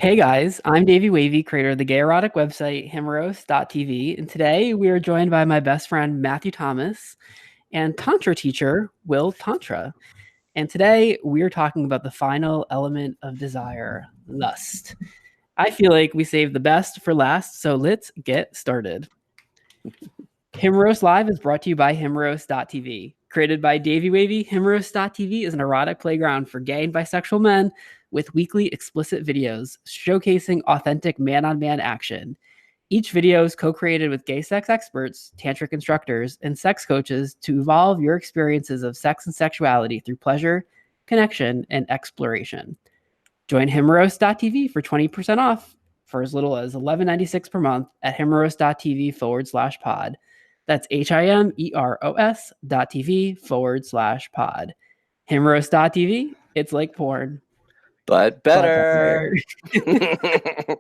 Hey guys, I'm Davey Wavey, creator of the gay erotic website Himeros.tv, and today we are joined by my best friend Matthew Thomas and Tantra teacher Will Tantra. And today we are talking about the final element of desire, lust. I feel like we saved the best for last, so let's get started. Himeros Live is brought to you by Himeros.tv. Created by Davey Wavey, Himeros.tv is an erotic playground for gay and bisexual men with weekly explicit videos showcasing authentic man-on-man action. Each video is co-created with gay sex experts, tantric instructors, and sex coaches to evolve your experiences of sex and sexuality through pleasure, connection, and exploration. Join Himeros.tv for 20% off for as little as $11.96 per month at himeros.tv/pod. That's HIMEROS.tv/pod. Himeros.tv, it's like porn. But better. I've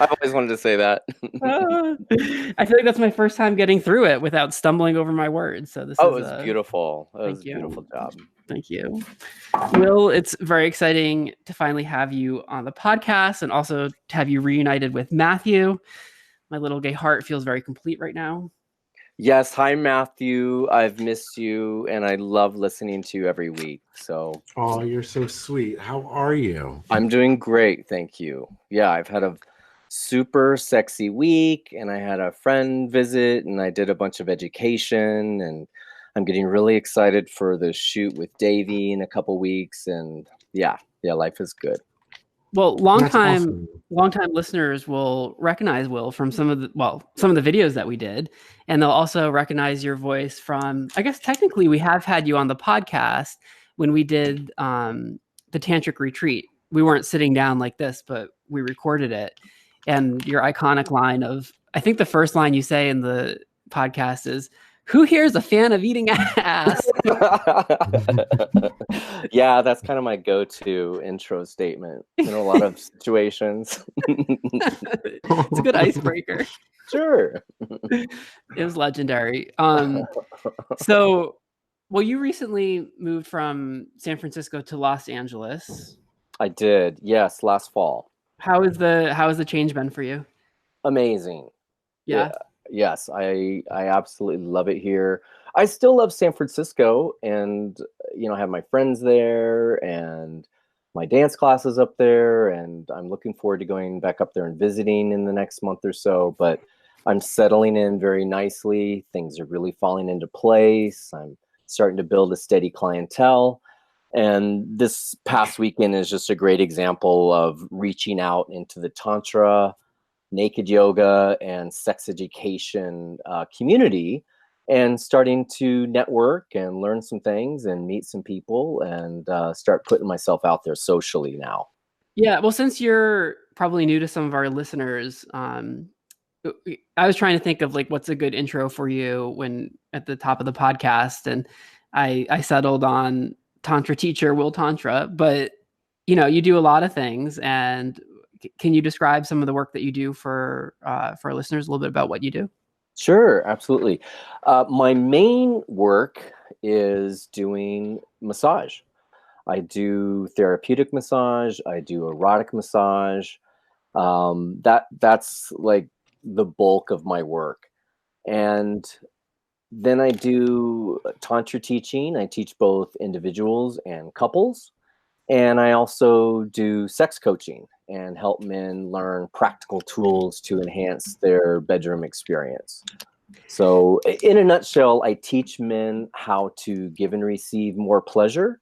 always wanted to say that. I feel like that's my first time getting through it without stumbling over my words. So this it is was beautiful. It was a you. beautiful job. Thank you. Will, it's very exciting to finally have you on the podcast and also to have you reunited with Matthew. My little gay heart feels very complete right now. Yes. Hi, Matthew. I've missed you and I love listening to you every week. So. Oh, you're so sweet. How are you? I'm doing great. Thank you. Yeah, I've had a super sexy week and I had a friend visit and I did a bunch of education and I'm getting really excited for the shoot with Davey in a couple weeks. And yeah, life is good. Well, long-time listeners will recognize Will from some of the videos that we did, and they'll also recognize your voice from, I guess technically we have had you on the podcast when we did the Tantric Retreat. We weren't sitting down like this, but we recorded it. And your iconic line of, I think the first line you say in the podcast is, "Who here is a fan of eating ass?" Yeah, that's kind of my go-to intro statement in a lot of situations. It's a good icebreaker. Sure. It was legendary. So, well, you recently moved from San Francisco to Los Angeles. I did. Yes, last fall. How has the change been for you? Amazing. Yeah. Yes, I absolutely love it here. I still love San Francisco and, I have my friends there and my dance classes up there. And I'm looking forward to going back up there and visiting in the next month or so. But I'm settling in very nicely. Things are really falling into place. I'm starting to build a steady clientele. And this past weekend is just a great example of reaching out into the Tantra, naked yoga, and sex education community and starting to network and learn some things and meet some people and start putting myself out there socially now. Yeah. Well, since you're probably new to some of our listeners, I was trying to think of like what's a good intro for you when at the top of the podcast, and I settled on Tantra teacher Will Tantra, but you do a lot of things. And can you describe some of the work that you do for our listeners, a little bit about what you do? Sure, absolutely. My main work is doing massage. I do therapeutic massage. I do erotic massage. That's like the bulk of my work. And then I do Tantra teaching. I teach both individuals and couples. And I also do sex coaching and help men learn practical tools to enhance their bedroom experience. So in a nutshell, I teach men how to give and receive more pleasure.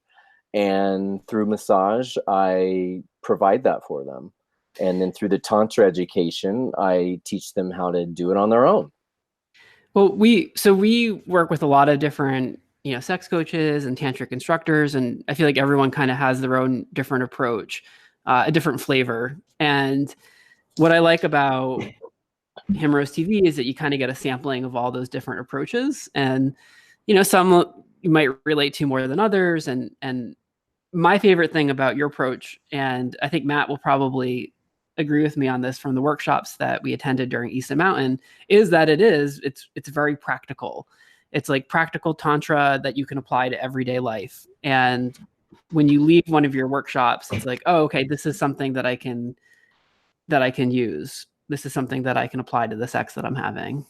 And through massage, I provide that for them. And then through the Tantra education, I teach them how to do it on their own. Well, we work with a lot of different sex coaches and tantric instructors, and I feel like everyone kind of has their own different approach, a different flavor. And what I like about Himeros TV is that you kind of get a sampling of all those different approaches, and some you might relate to more than others. And my favorite thing about your approach, and I think Matt will probably agree with me on this from the workshops that we attended during Easton Mountain, is that it's very practical. It's like practical Tantra that you can apply to everyday life. And when you leave one of your workshops, it's like, oh, okay, this is something that I can use. This is something that I can apply to the sex that I'm having.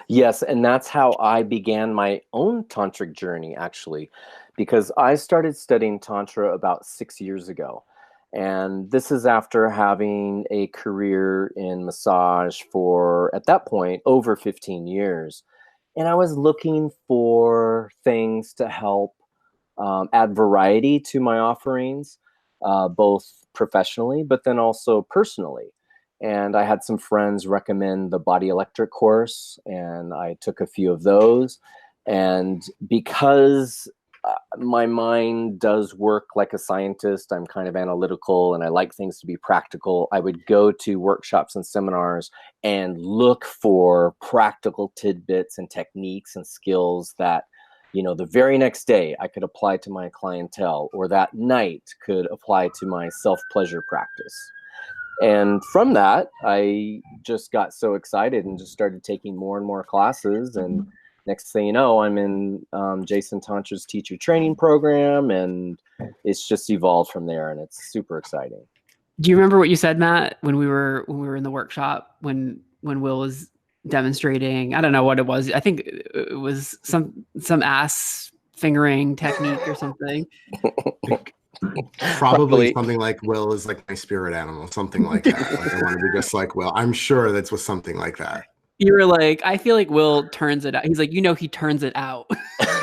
Yes, and that's how I began my own tantric journey, actually, because I started studying tantra about 6 years ago. And this is after having a career in massage for, at that point, over 15 years. And I was looking for things to help add variety to my offerings, both professionally, but then also personally. And I had some friends recommend the Body Electric course, and I took a few of those. And because my mind does work like a scientist, I'm kind of analytical and I like things to be practical, I would go to workshops and seminars and look for practical tidbits and techniques and skills that, you know, the very next day I could apply to my clientele, or that night could apply to my self-pleasure practice. And from that, I just got so excited and just started taking more and more classes. And next thing you know, I'm in Jason Tantra's teacher training program, and it's just evolved from there, and it's super exciting. Do you remember what you said, Matt, when we were in the workshop, when Will was demonstrating? I don't know what it was. I think it was some ass fingering technique or something. Probably something like Will is like my spirit animal, something like that. Like I want to be just like Will. I'm sure that's was something like that. You were like, I feel like Will turns it out. He's like, you know, he turns it out.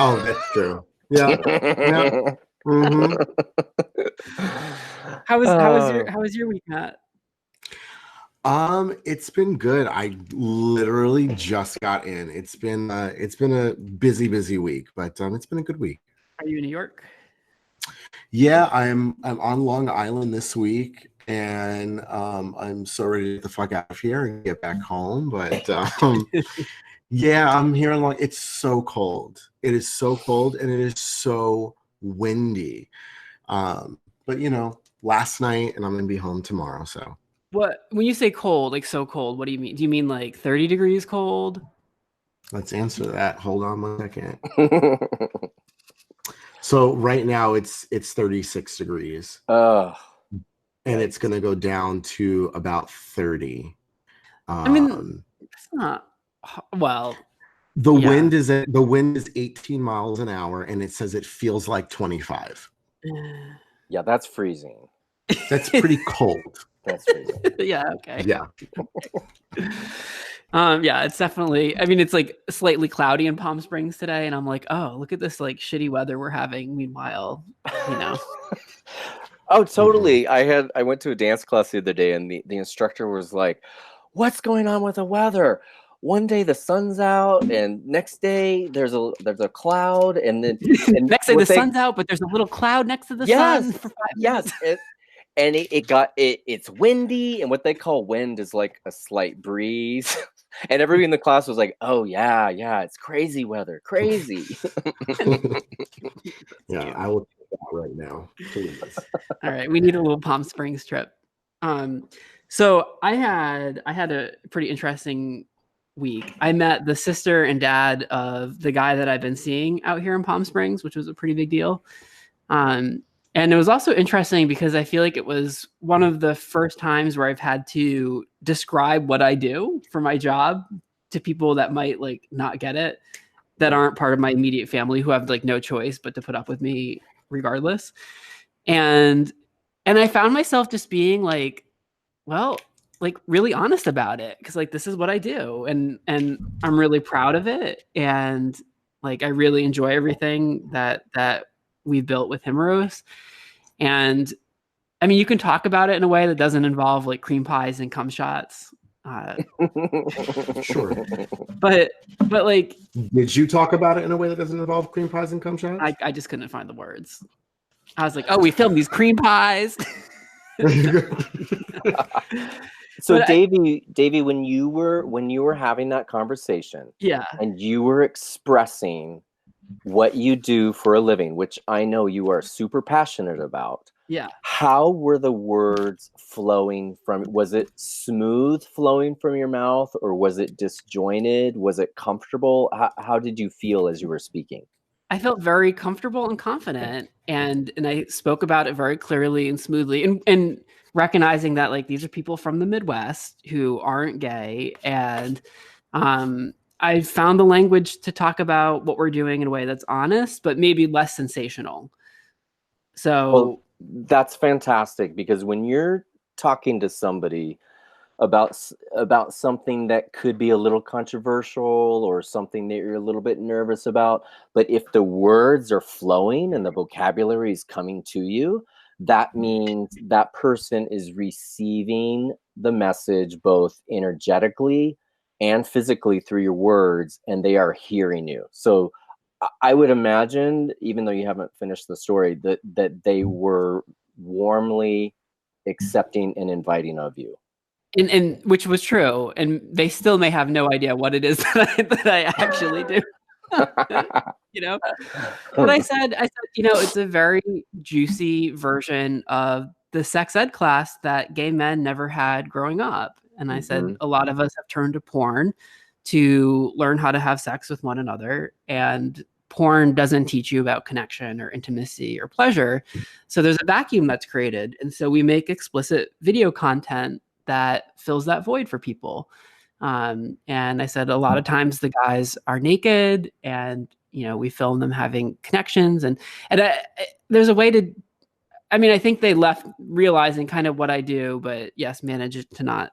Oh, that's true. Yeah. Yeah. Mm-hmm. How was your week, Matt? It's been good. I literally just got in. It's been a busy week, but it's been a good week. Are you in New York? Yeah, I'm on Long Island this week, and I'm so ready to get the fuck out of here and get back home. But yeah, I'm here in Long. It's so cold. It is so cold, and it is so windy. But you know, last night, and I'm gonna be home tomorrow. So what, when you say cold, like so cold, what do you mean? Do you mean like 30 degrees cold? let's answer that. Hold on 1 second. So right now it's 36 degrees. And it's gonna go down to about 30. I mean, it's not well. The wind is 18 miles an hour, and it says it feels like 25. Yeah, that's freezing. That's pretty cold. That's freezing. Yeah. Okay. Yeah. Yeah, it's definitely, I mean, it's like slightly cloudy in Palm Springs today, and I'm like, oh, look at this like shitty weather we're having. Meanwhile, you know. Oh, totally. I went to a dance class the other day, and the instructor was like, what's going on with the weather? One day the sun's out, and next day there's a cloud, and then next day the sun's out, but there's a little cloud next to the sun for 5 minutes. And it's windy, and what they call wind is like a slight breeze. And everybody in the class was like, oh yeah, it's crazy weather, crazy. Yeah, I will do that right now, please. All right, we need a little Palm Springs trip. So I had a pretty interesting week. I met the sister and dad of the guy that I've been seeing out here in Palm Springs, which was a pretty big deal. And it was also interesting because I feel like it was one of the first times where I've had to describe what I do for my job to people that might like not get it, that aren't part of my immediate family, who have like no choice but to put up with me regardless. And I found myself just being like, well, like really honest about it, because like this is what I do, and I'm really proud of it, and like I really enjoy everything that we've built with Himeros. And I mean, you can talk about it in a way that doesn't involve like cream pies and cum shots. Sure. But like, did you talk about it in a way that doesn't involve cream pies and cum shots? I just couldn't find the words. I was like, oh, we filmed these cream pies. So Davey, when you were having that conversation, yeah, and you were expressing what you do for a living, which I know you are super passionate about. Yeah. How were the words flowing from? Was it smooth flowing from your mouth, or was it disjointed? Was it comfortable? How did you feel as you were speaking? I felt very comfortable and confident, and I spoke about it very clearly and smoothly, and recognizing that like these are people from the Midwest who aren't gay, and I found the language to talk about what we're doing in a way that's honest, but maybe less sensational. So Well, that's fantastic, because when you're talking to somebody about something that could be a little controversial or something that you're a little bit nervous about, but if the words are flowing and the vocabulary is coming to you, that means that person is receiving the message both energetically and physically through your words, and they are hearing you. So I would imagine, even though you haven't finished the story, that they were warmly accepting and inviting of you. and which was true, and they still may have no idea what it is that I actually do. You know, but I said, you know, it's a very juicy version of the sex ed class that gay men never had growing up. And I said, a lot of us have turned to porn to learn how to have sex with one another. And porn doesn't teach you about connection or intimacy or pleasure. So there's a vacuum that's created. And so we make explicit video content that fills that void for people. And I said, a lot of times the guys are naked, and you know, we film them having connections, and there's a way to. I mean, I think they left realizing kind of what I do, but yes, manage to not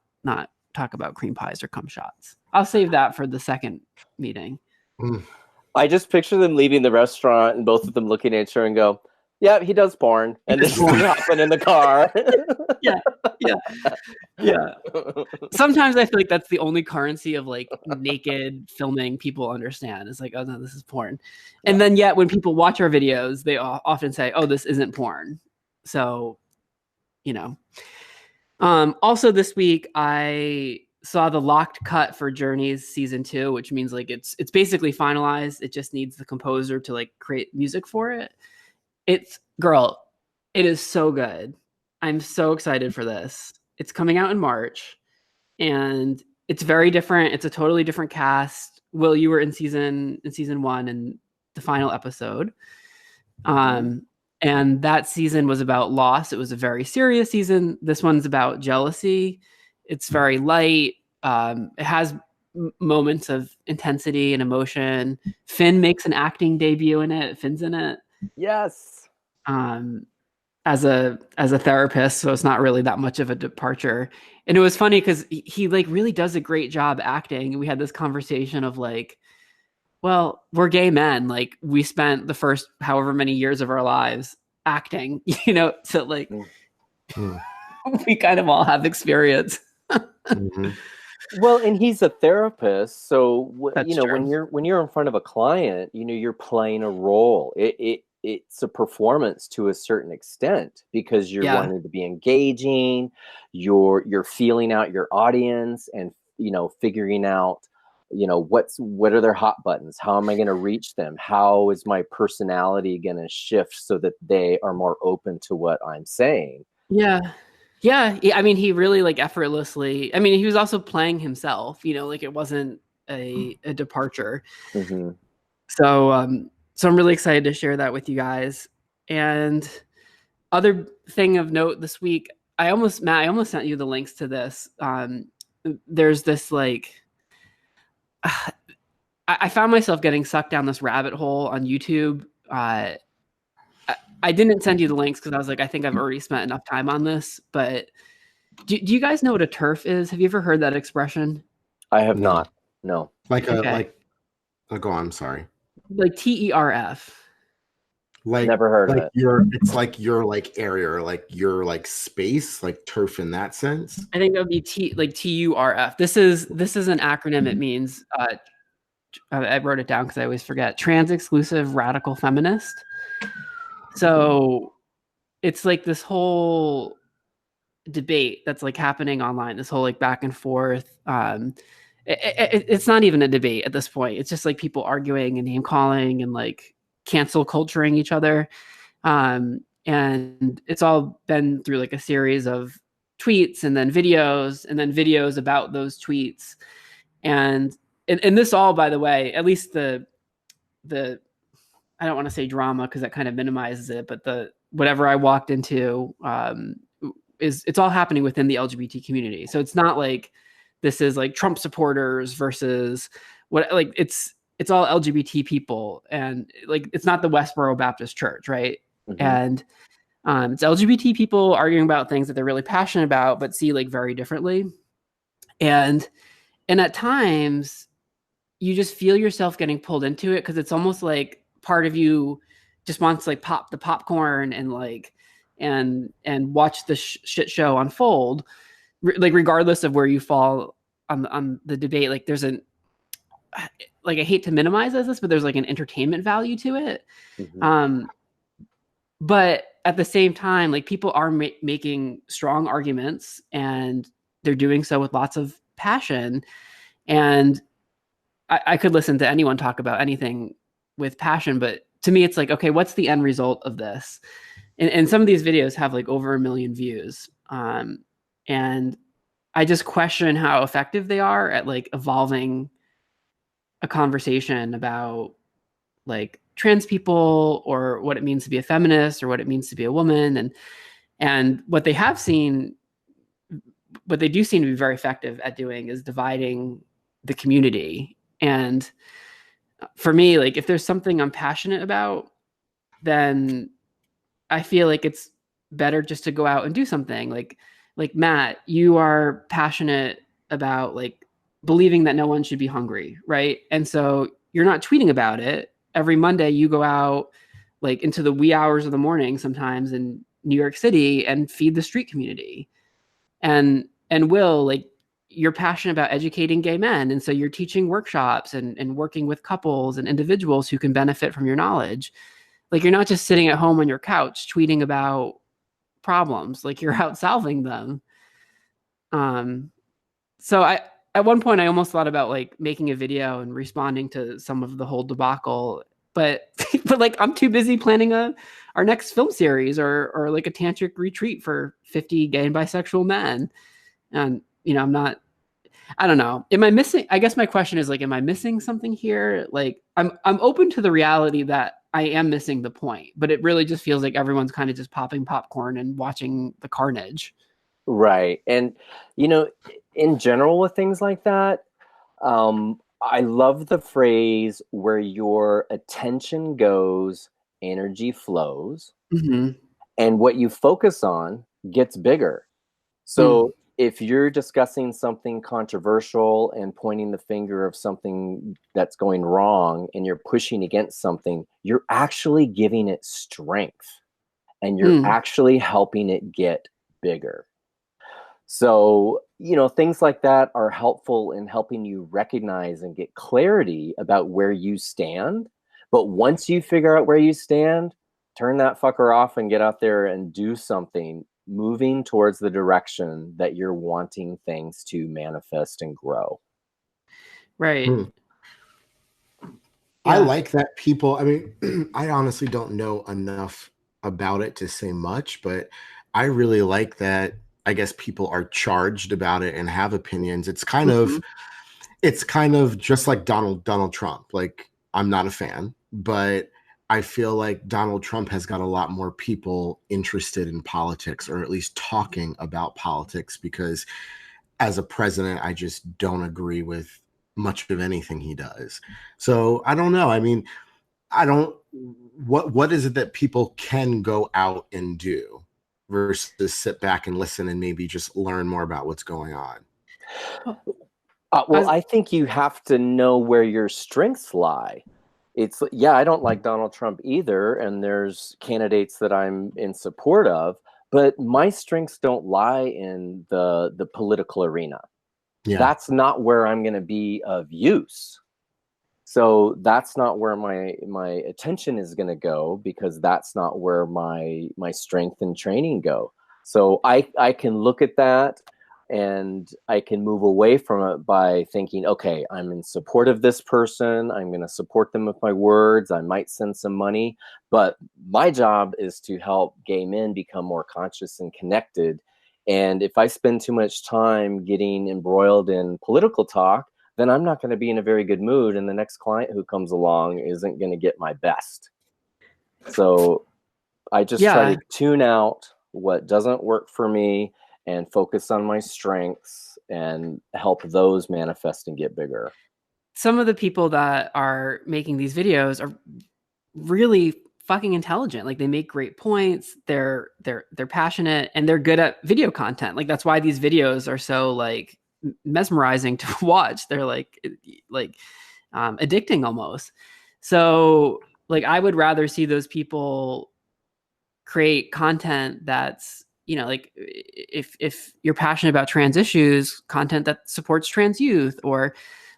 talk about cream pies or cum shots. I'll save that for the second meeting. I just picture them leaving the restaurant and both of them looking at each other and go, "Yeah, he does porn," and then hopping in the car. Yeah. Sometimes I feel like that's the only currency of like naked filming people understand. It's like, oh no, this is porn. And then yet when people watch our videos, they often say, oh, this isn't porn. So, you know. Also this week I saw the locked cut for Journey's season 2, which means like it's basically finalized. It just needs the composer to like create music for it. It is so good. I'm so excited for this. It's coming out in March, and it's very different. It's a totally different cast. Will, you were in season 1 and the final episode. And that season was about loss. It was a very serious season. This one's about jealousy. It's very light. It has moments of intensity and emotion. Finn makes an acting debut in it. Finn's in it. Yes. As a therapist, so it's not really that much of a departure. And it was funny because he like really does a great job acting. We had this conversation of like, well, we're gay men. Like we spent the first however many years of our lives acting, you know, so like we kind of all have experience. Well, and he's a therapist, so you know, true. when you're in front of a client, you know, you're playing a role. It's a performance to a certain extent, because you're wanting to be engaging, you're feeling out your audience, and you know, figuring out, you know, what are their hot buttons, how am I going to reach them, how is my personality going to shift so that they are more open to what I'm saying. Yeah. I mean, he really like effortlessly. I mean, he was also playing himself. You know, like it wasn't a departure. So I'm really excited to share that with you guys. And other thing of note this week, I almost sent you the links to this. There's this like, I found myself getting sucked down this rabbit hole on YouTube. I didn't send you the links because I was like, I think I've already spent enough time on this. But do you guys know what a TERF is? Have you ever heard that expression? I have not. No. Like go on, I'm sorry. Like TERF. Like never heard of it. It's like your like area, like your like space, like turf in that sense. I think that would be TURF. This is an acronym. It means I wrote it down because I always forget. Trans exclusive radical feminist. So it's like this whole debate that's like happening online, this whole like back and forth. It's not even a debate at this point. It's just like people arguing and name calling and like cancel culturing each other. And it's all been through like a series of tweets and then videos about those tweets. And this all, by the way, at least the I don't want to say drama because that kind of minimizes it, but whatever I walked into it's all happening within the LGBT community. So it's not like this is like Trump supporters versus what, like it's all LGBT people, and like it's not the Westboro Baptist Church, right? Mm-hmm. And it's LGBT people arguing about things that they're really passionate about, but see like very differently. And at times you just feel yourself getting pulled into it because it's almost like part of you just wants to like pop the popcorn and like and watch the shit show unfold, like regardless of where you fall on the debate. Like there's an, like, I hate to minimize this, but there's like an entertainment value to it. Mm-hmm. But at the same time, like people are making strong arguments, and they're doing so with lots of passion. And I could listen to anyone talk about anything with passion, but to me, it's like, okay, what's the end result of this? And some of these videos have like over 1 million views. And I just question how effective they are at like evolving a conversation about like trans people, or what it means to be a feminist, or what it means to be a woman. And what they have seen, what they do seem to be very effective at doing, is dividing the community. And for me, like if there's something I'm passionate about, then I feel like it's better just to go out and do something. Like Matt, you are passionate about like believing that no one should be hungry, right? And so you're not tweeting about it. Every Monday you go out like into the wee hours of the morning sometimes in New York City and feed the street community. And Will, like you're passionate about educating gay men, and so you're teaching workshops and working with couples and individuals who can benefit from your knowledge. Like you're not just sitting at home on your couch tweeting about problems, like you're out solving them. So at one point I almost thought about like making a video and responding to some of the whole debacle, but but like I'm too busy planning our next film series, or like a tantric retreat for 50 gay and bisexual men. And I don't know. Am I missing? I guess my question is like, am I missing something here? Like I'm open to the reality that I am missing the point, but it really just feels like everyone's kind of just popping popcorn and watching the carnage. Right. And, in general with things like that, I love the phrase where your attention goes, energy flows, Mm-hmm. and what you focus on gets bigger. So if you're discussing something controversial and pointing the finger of something that's going wrong, and you're pushing against something, you're actually giving it strength, and you're actually helping it get bigger. So, things like that are helpful in helping you recognize and get clarity about where you stand. But once you figure out where you stand, turn that fucker off and get out there and do something, moving towards the direction that you're wanting things to manifest and grow. Right. I like that people, I mean, I honestly don't know enough about it to say much, but I really like that. I guess people are charged about it and have opinions. It's kind of just like Donald Trump. Like, I'm not a fan, but I feel like Donald Trump has got a lot more people interested in politics, or at least talking about politics, because as a president, I just don't agree with much of anything he does. So I don't know. I mean, what is it that people can go out and do versus sit back and listen and maybe just learn more about what's going on? Well, I think you have to know where your strengths lie. I don't like Donald Trump either, and there's candidates that I'm in support of, but my strengths don't lie in the political arena. Yeah. That's not where I'm going to be of use. So that's not where my attention is going to go, because that's not where my strength and training go. So I can look at that and I can move away from it by thinking, okay, I'm in support of this person. I'm going to support them with my words. I might send some money, but my job is to help gay men become more conscious and connected. And if I spend too much time getting embroiled in political talk, then I'm not going to be in a very good mood, and the next client who comes along isn't going to get my best. So I just try Yeah. to tune out what doesn't work for me and focus on my strengths and help those manifest and get bigger. Some of the people that are making these videos are really fucking intelligent. Like, they make great points. They're passionate, and they're good at video content. Like, that's why these videos are so like mesmerizing to watch. They're like addicting almost. So like, I would rather see those people create content that's, you know, like, if you're passionate about trans issues, content that supports trans youth, or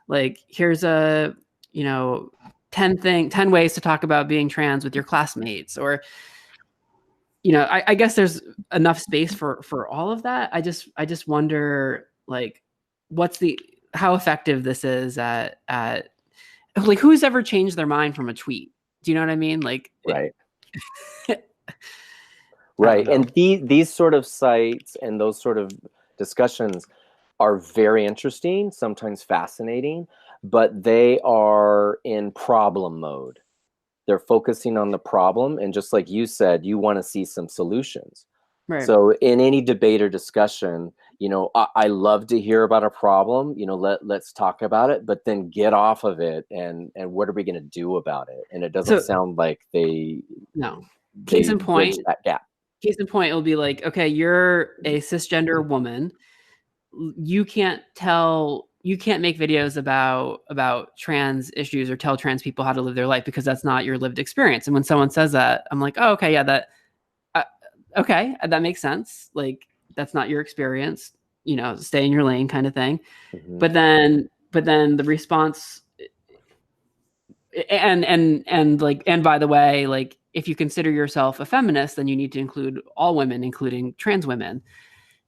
like, here's a, you know, 10 ways to talk about being trans with your classmates, or, you know, I guess there's enough space for all of that. I just wonder, like, how effective this is at like, who's ever changed their mind from a tweet? Do you know what I mean? Like, Right. I don't Right. know. And these sort of sites and those sort of discussions are very interesting, sometimes fascinating, but they are in problem mode. They're focusing on the problem. And just like you said, you want to see some solutions. Right. So in any debate or discussion, you know, I love to hear about a problem, you know, let's talk about it, but then get off of it and what are we going to do about it? And it doesn't So, sound like they no. Case in bridge point, that gap. It'll be like, okay, you're a cisgender woman. You can't make videos about trans issues or tell trans people how to live their life, because that's not your lived experience. And when someone says that, I'm like, oh, okay, yeah, okay, that makes sense. Like, that's not your experience, you know, stay in your lane, kind of thing. Mm-hmm. But then the response, and like, and by the way, like, if you consider yourself a feminist, then you need to include all women, including trans women.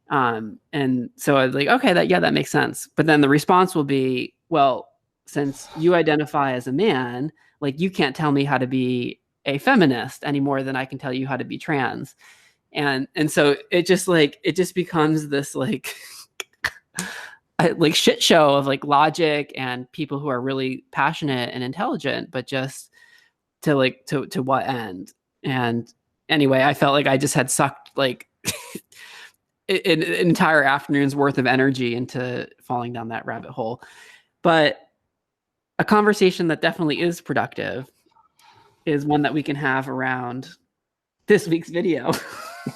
And so I was like, okay, that makes sense. But then the response will be, well, since you identify as a man, like, you can't tell me how to be a feminist any more than I can tell you how to be trans. And so it just becomes this like like shit show of like logic and people who are really passionate and intelligent, but just to what end? And anyway, I felt like I just had sucked like an entire afternoon's worth of energy into falling down that rabbit hole. But a conversation that definitely is productive is one that we can have around this week's video.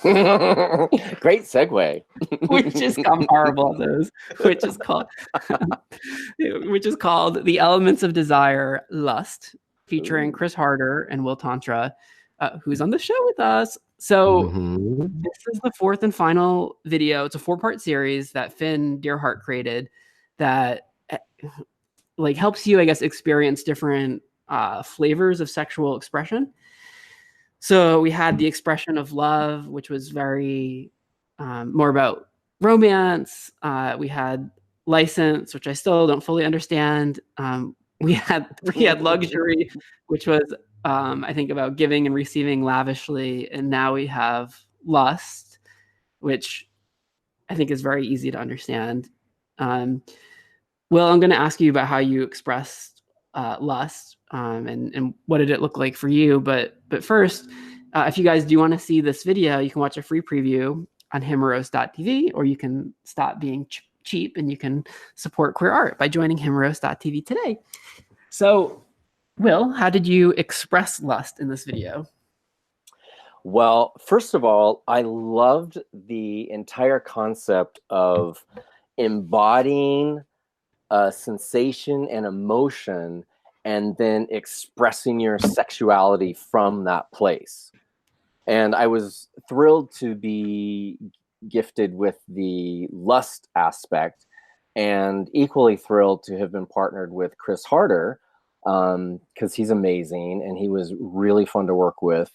Great segue. Which is, I'm horrible at those. Which is called The Elements of Desire, Lust, featuring Chris Harder and Will Tantra, who's on the show with us. So this is the fourth and final video. It's a 4-part series that Finn Dearhart created that like helps you, I guess, experience different flavors of sexual expression. So we had the expression of love, which was very more about romance. We had license, which I still don't fully understand. We had luxury, which was I think about giving and receiving lavishly. And now we have lust, which I think is very easy to understand. Will, I'm going to ask you about how you expressed lust and what did it look like for you. But first, if you guys do want to see this video, you can watch a free preview on himeros.tv, or you can stop being cheap and you can support queer art by joining himeros.tv today. So, Will, how did you express lust in this video? Well, first of all, I loved the entire concept of embodying a sensation and emotion and then expressing your sexuality from that place. And I was thrilled to be gifted with the lust aspect, and equally thrilled to have been partnered with Chris Harder, because he's amazing and he was really fun to work with.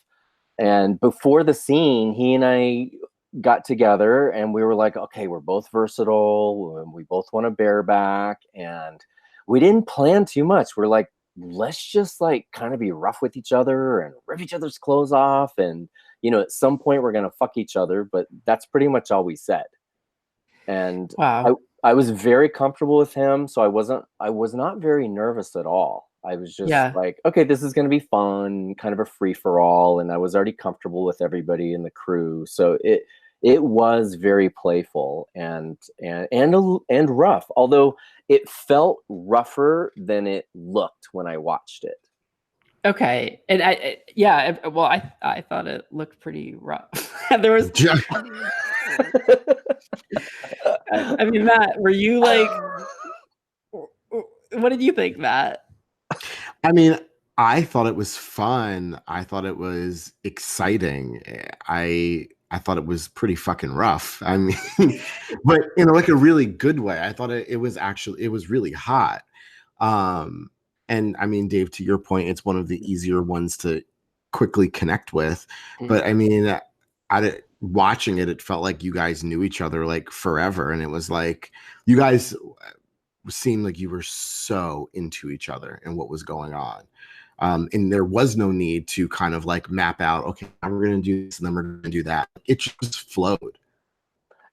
And before the scene, he and I got together and we were like, okay, we're both versatile and we both want to bareback, and we didn't plan too much. We're like, let's just like kind of be rough with each other and rip each other's clothes off, and you know, at some point we're gonna fuck each other. But that's pretty much all we said. And wow, I was very comfortable with him, so I was not very nervous at all. I was just Yeah. like, okay, this is going to be fun, kind of a free for all, and I was already comfortable with everybody in the crew, so it was very playful and rough. Although it felt rougher than it looked when I watched it. Okay. And I thought it looked pretty rough. There was, I mean, Matt, were you like, what did you think, Matt? I mean, I thought it was fun. I thought it was exciting. I thought it was pretty fucking rough. I mean, but in like a really good way. I thought it was really hot. And I mean, Dave, to your point, it's one of the easier ones to quickly connect with. But I mean, watching it, it felt like you guys knew each other like forever, and it was like you guys seemed like you were so into each other and what was going on. And there was no need to kind of like map out, okay, we're going to do this and then we're going to do that. It just flowed.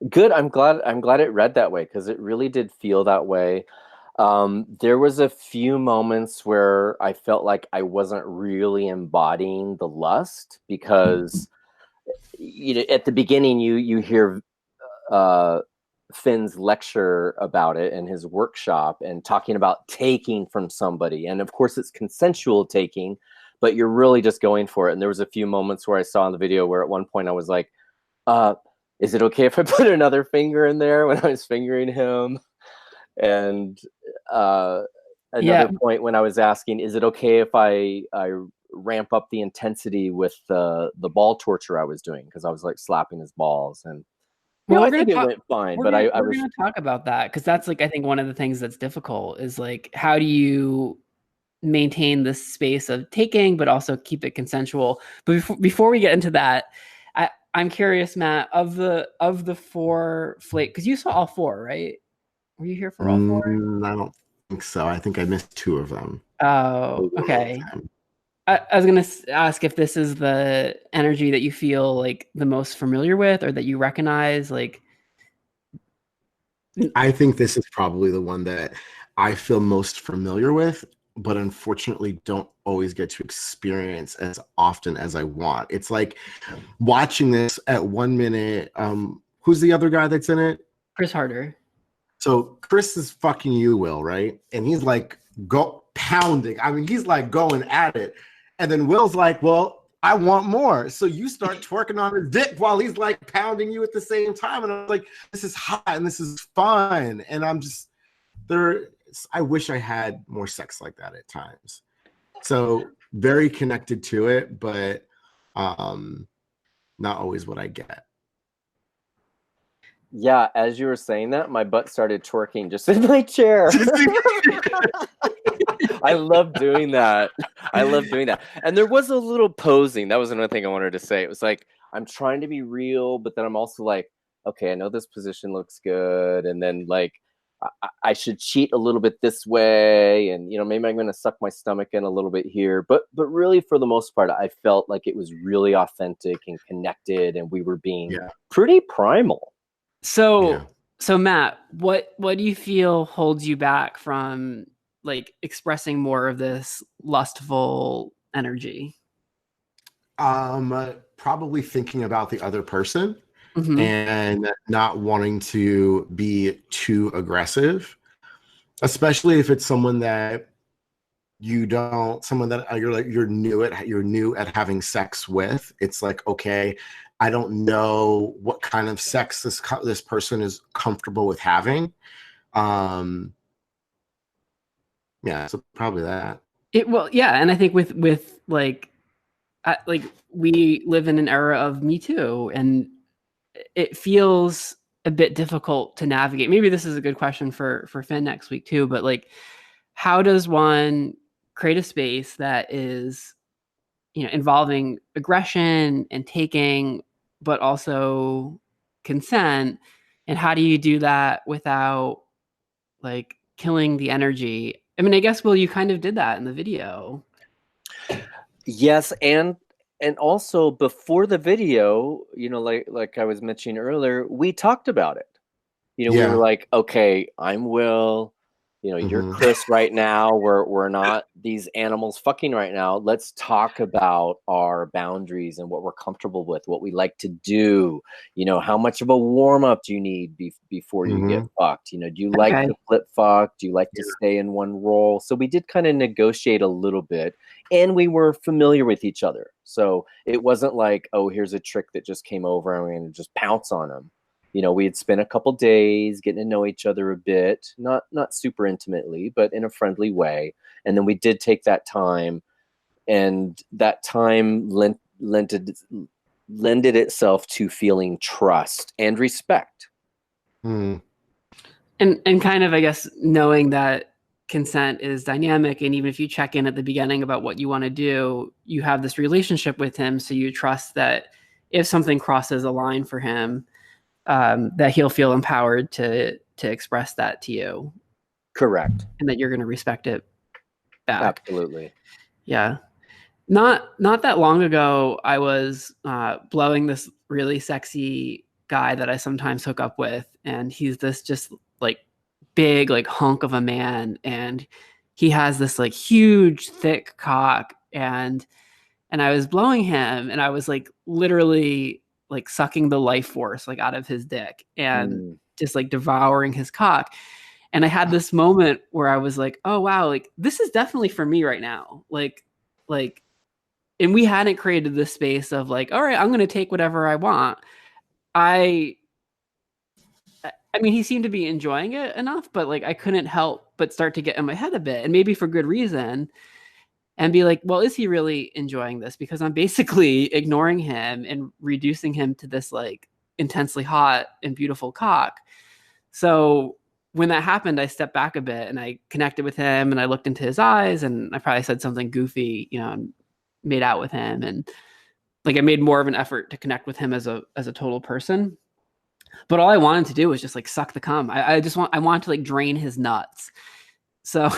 Good. I'm glad it read that way, because it really did feel that way. There was a few moments where I felt like I wasn't really embodying the lust, because at the beginning you hear Finn's lecture about it in his workshop and talking about taking from somebody, and of course it's consensual taking, but you're really just going for it. And there was a few moments where I saw in the video where at one point I was like, is it okay if I put another finger in there, when I was fingering him? And another point when I was asking, is it okay if I ramp up the intensity with the ball torture I was doing, because I was like slapping his balls. And I think it went fine, but I was going to talk about that, because that's like, I think one of the things that's difficult is like, how do you maintain this space of taking but also keep it consensual? But before we get into that, I'm curious, Matt, of the 4 flake, because you saw all 4, right? Were you here for all 4? I don't think so. I think I missed 2 of them. Oh, okay. I was going to ask if this is the energy that you feel like the most familiar with, or that you recognize. Like, I think this is probably the one that I feel most familiar with, but unfortunately don't always get to experience as often as I want. It's like watching this at 1 minute. Who's the other guy that's in it? Chris Harder. So Chris is fucking you, Will, right? And he's like go pounding. I mean, he's like going at it. And then Will's like, well, I want more. So you start twerking on his dick while he's like pounding you at the same time. And I'm like, this is hot and this is fun. And I'm just there. I wish I had more sex like that at times. So very connected to it, but not always what I get. Yeah, as you were saying that, my butt started twerking just in my chair. I love doing that. And there was a little posing. That was another thing I wanted to say. It was like, I'm trying to be real, but then I'm also like, okay, I know this position looks good. And then like, I should cheat a little bit this way. And, maybe I'm going to suck my stomach in a little bit here. But really, for the most part, I felt like it was really authentic and connected. And we were being pretty primal. So Matt, what do you feel holds you back from like expressing more of this lustful energy? Probably thinking about the other person and not wanting to be too aggressive, especially if it's someone that you're new at having sex with. It's like, okay, I don't know what kind of sex this person is comfortable with having. So probably that. And I think with like we live in an era of Me Too, and it feels a bit difficult to navigate. Maybe this is a good question for Finn next week too, but like, how does one create a space that is, involving aggression and taking, but also consent? And how do you do that without like killing the energy? I mean, I guess, Will, you kind of did that in the video. Yes, and also before the video, like I was mentioning earlier, we talked about it. We were like, okay, I'm Will. You're Chris right now. We're not these animals fucking right now. Let's talk about our boundaries and what we're comfortable with, what we like to do. How much of a warm up do you need before you get fucked? Do you like to flip fuck? Do you like to stay in one role? So we did kind of negotiate a little bit, and we were familiar with each other. So it wasn't like, oh, here's a trick that just came over and we're going to just pounce on him. We had spent a couple days getting to know each other a bit, not super intimately, but in a friendly way. And then we did take that time, and that time lended itself to feeling trust and respect. And kind of, I guess, knowing that consent is dynamic, and even if you check in at the beginning about what you want to do, you have this relationship with him, so you trust that if something crosses a line for him, that he'll feel empowered to express that to you. Correct. And that you're going to respect it back. Absolutely. Yeah. Not that long ago, I was blowing this really sexy guy that I sometimes hook up with, and he's this just like big like hunk of a man, and he has this like huge thick cock, and I was blowing him, and I was like literally like sucking the life force like out of his dick and just like devouring his cock. And I had this moment where I was like, oh wow, like this is definitely for me right now. Like, and we hadn't created this space of like, all right, I'm going to take whatever I want. I mean, he seemed to be enjoying it enough, but like I couldn't help but start to get in my head a bit, and maybe for good reason. And be like, well, is he really enjoying this? Because I'm basically ignoring him and reducing him to this like intensely hot and beautiful cock. So when that happened, I stepped back a bit and I connected with him, and I looked into his eyes, and I probably said something goofy, and made out with him. And like I made more of an effort to connect with him as a total person. But all I wanted to do was just like suck the cum. I wanted to like drain his nuts. So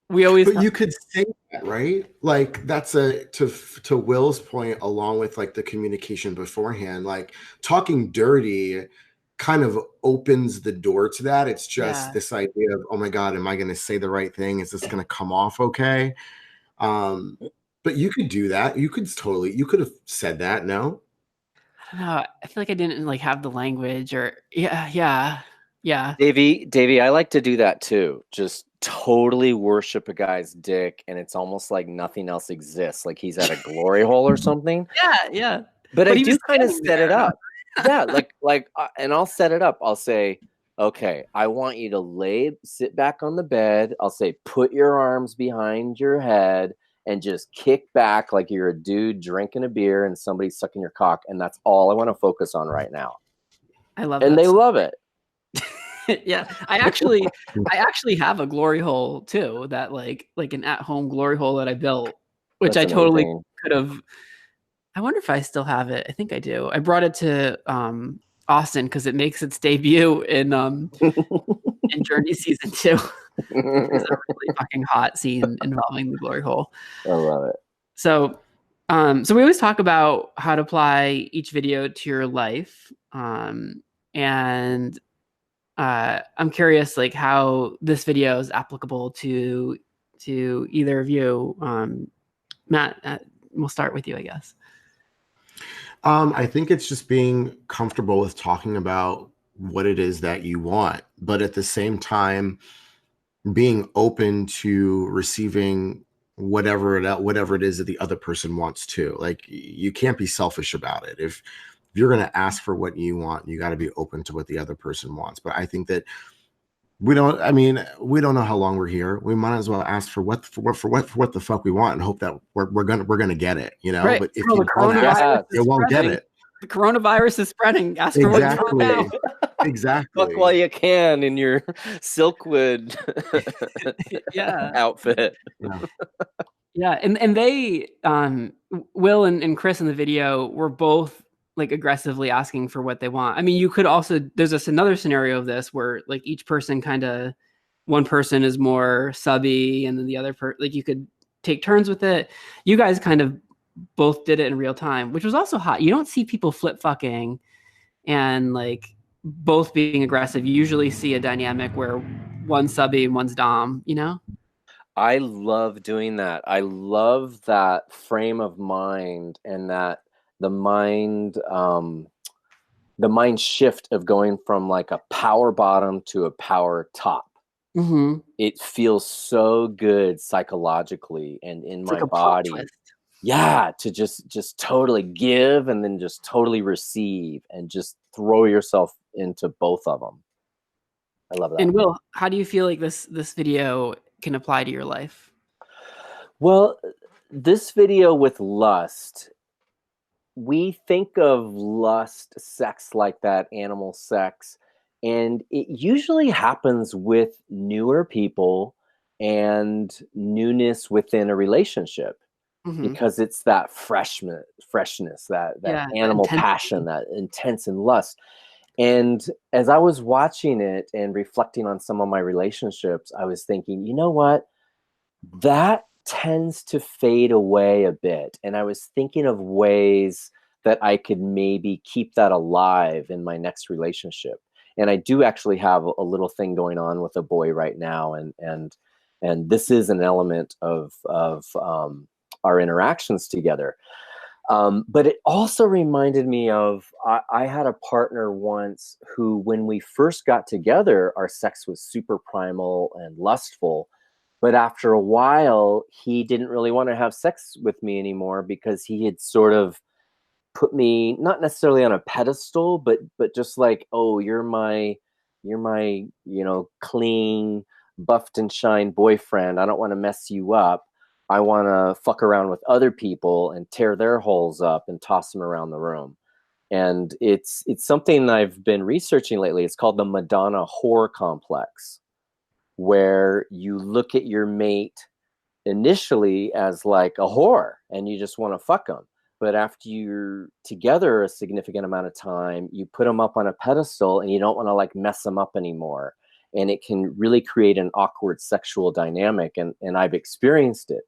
we always. But you could say that, right? Like that's to Will's point, along with like the communication beforehand, like talking dirty kind of opens the door to that. It's just this idea of, oh my God, am I going to say the right thing? Is this going to come off okay? But you could do that. You could have said that. No? I don't know. I feel like I didn't like have the language or yeah. Davey, I like to do that too. Just totally worship a guy's dick, and it's almost like nothing else exists. Like he's at a glory hole or something. Yeah. But I do kind of set it up. Yeah, and I'll set it up. I'll say, okay, I want you to sit back on the bed. I'll say, put your arms behind your head and just kick back like you're a dude drinking a beer and somebody's sucking your cock. And that's all I want to focus on right now. I love and that. They love it. Yeah, I actually have a glory hole too, that like an at-home glory hole that I built, which I totally could have. I wonder if I still have it. I think I do. I brought it to Austin because it makes its debut in Journey season 2. There's a really fucking hot scene involving the glory hole. I love it. So we always talk about how to apply each video to your life, and I'm curious, like how this video is applicable to either of you. Matt, we'll start with you, I guess. I think it's just being comfortable with talking about what it is that you want, but at the same time, being open to receiving whatever it is that the other person wants too. Like you can't be selfish about it. If you're going to ask for what you want, you got to be open to what the other person wants. But I think that we don't know how long we're here. We might as well ask for what the fuck we want and hope that we're gonna get it, Right. But if you don't ask, you won't get it. The coronavirus is spreading. Ask for what you want now. Exactly. Fuck while you can in your Silkwood outfit. Yeah. And they Will and Chris in the video were both like aggressively asking for what they want. I mean, you could also, there's another scenario of this where like each person one person is more subby and then the other like you could take turns with it. You guys kind of both did it in real time, which was also hot. You don't see people flip fucking and like both being aggressive, you usually see a dynamic where one's subby and one's dom, you know? I love doing that. I love that frame of mind, and that the mind the mind shift of going from like a power bottom to a power top. Mm-hmm. It feels so good psychologically and in It's my like a plot body. twist. Yeah, to just totally give and then just totally receive and just throw yourself into both of them. I love that. And Will, how do you feel like this video can apply to your life? Well, this video with lust, we think of lust, sex like that, animal sex, and it usually happens with newer people and newness within a relationship, Mm-hmm. because it's that freshness, that Yeah, that animal intensity. passion, that intense and lust. And as I was watching it and reflecting on some of my relationships, I was thinking, you know what? That tends to fade away a bit. And I was thinking of ways that I could maybe keep that alive in my next relationship. And I do actually have a little thing going on with a boy right now, and this is an element of our interactions together. But it also reminded me of, I had a partner once who, when we first got together, our sex was super primal and lustful. But after a while, he didn't really want to have sex with me anymore, because he had sort of put me not necessarily on a pedestal, but just like, oh, you're my clean, buffed and shine boyfriend. I don't want to mess you up. I want to fuck around with other people and tear their holes up and toss them around the room. And it's something I've been researching lately. It's called the Madonna whore complex, where you look at your mate initially as like a whore and you just want to fuck them. But after you're together a significant amount of time, you put them up on a pedestal and you don't want to like mess them up anymore. And it can really create an awkward sexual dynamic. And I've experienced it.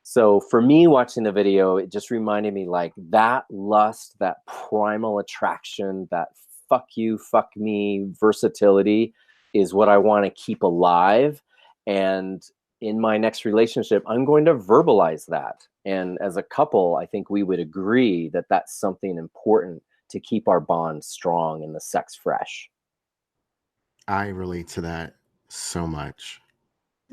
So for me, watching the video, it just reminded me, like, that lust, that primal attraction, that fuck you, fuck me versatility is what I want to keep alive. And in my next relationship, I'm going to verbalize that. And as a couple, I think we would agree that that's something important to keep our bond strong and the sex fresh. I relate to that so much.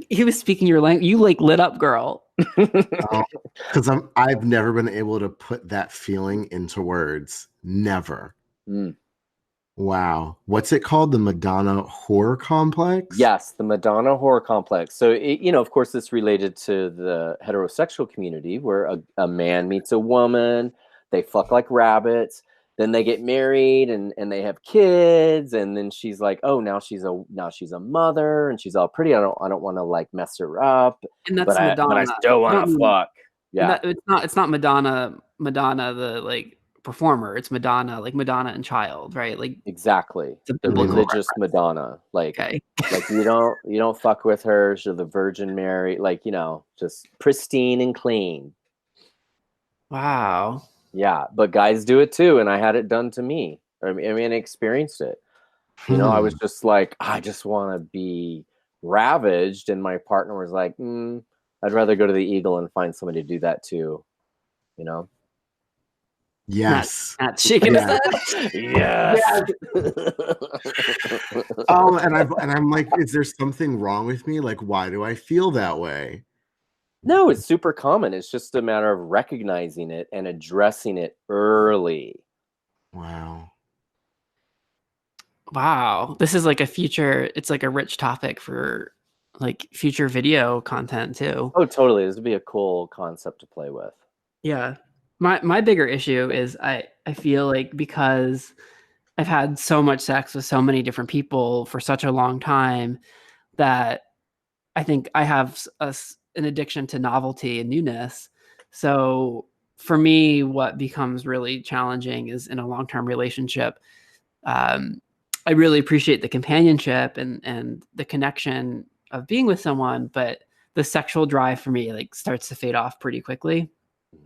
He was speaking your language. You like lit up, girl. Because I've never been able to put that feeling into words. Never. Mm. Wow. What's it called? The Madonna Horror Complex? Yes, the Madonna horror complex. So, of course, it's related to the heterosexual community, where a man meets a woman, they fuck like rabbits, then they get married and they have kids, and then she's like, oh, now she's a mother, and she's all pretty. I don't want to like mess her up, And but that's I Madonna. still want to fuck. Yeah, It's not Madonna the like performer. It's Madonna, like Madonna and child, right? Like exactly. it's a The biblical religious reference. Madonna, like. Okay. Like you don't fuck with her. She's the Virgin Mary, like, just pristine and clean. Wow. Yeah, but guys do it too, and I had it done to me. I mean, I experienced it. I was just like, I just want to be ravaged, and my partner was like, I'd rather go to the Eagle and find somebody to do that too. Yes. Not shaking his head. Yes. Oh, and I'm like, is there something wrong with me? Like, why do I feel that way? No, it's super common. It's just a matter of recognizing it and addressing it early. Wow. Wow. This is like it's like a rich topic for like future video content too. Oh, totally. This would be a cool concept to play with. Yeah. My bigger issue is I feel like, because I've had so much sex with so many different people for such a long time, that I think I have an addiction to novelty and newness. So for me, what becomes really challenging is, in a long-term relationship, I really appreciate the companionship and the connection of being with someone, but the sexual drive for me like starts to fade off pretty quickly.